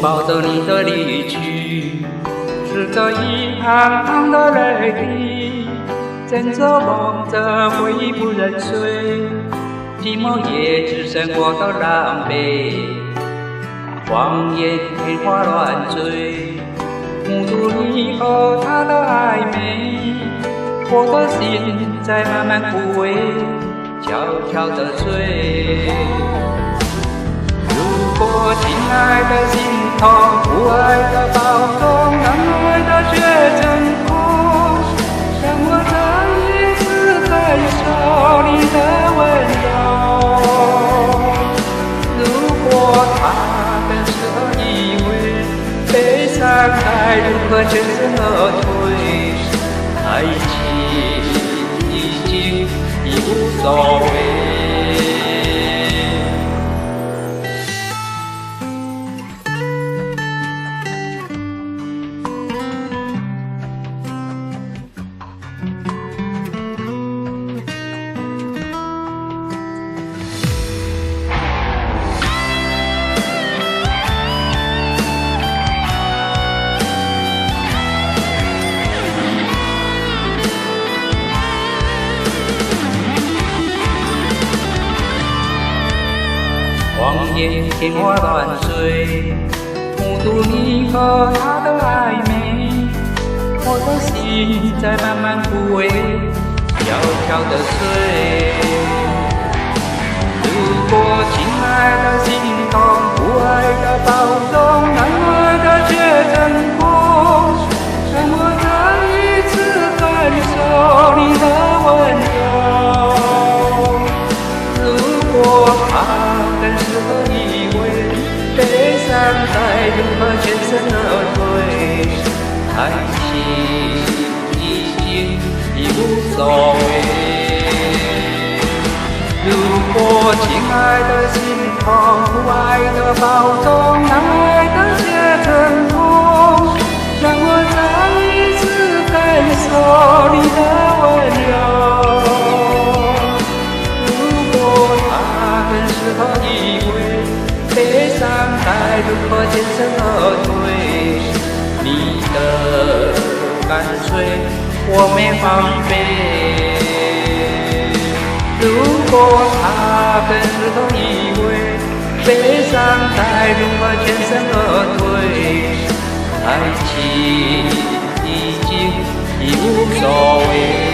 抱着你的离去，拭着一行行的泪滴，枕着梦着回忆不忍睡，寂寞也只剩我的狼狈，谎言天花乱坠，目睹你和他的暧昧，我的心在慢慢枯萎，悄悄地碎。如果亲爱的心痛，不爱的保重，让爱的却成空，让我再一次感受你的温柔。如果他更适合依偎，悲伤该如何全身而退？爱情已无所谓。谎言天花乱坠，目睹你和他的暧昧，我的心在慢慢枯萎，悄悄地碎。如果亲爱的心痛，不爱的保重，让爱的却成空，让我再一次感受你的温柔。如果更适合依偎，悲伤该如何全身而退？爱情已无所谓。如果亲爱的心痛，不爱的保重，让爱的却成空，让我再一次感受你的温柔。适合依偎，悲伤该如何全身而退？你的干脆我没防备。如果他更适合依偎，悲伤该如何全身而退？爱情已无所谓。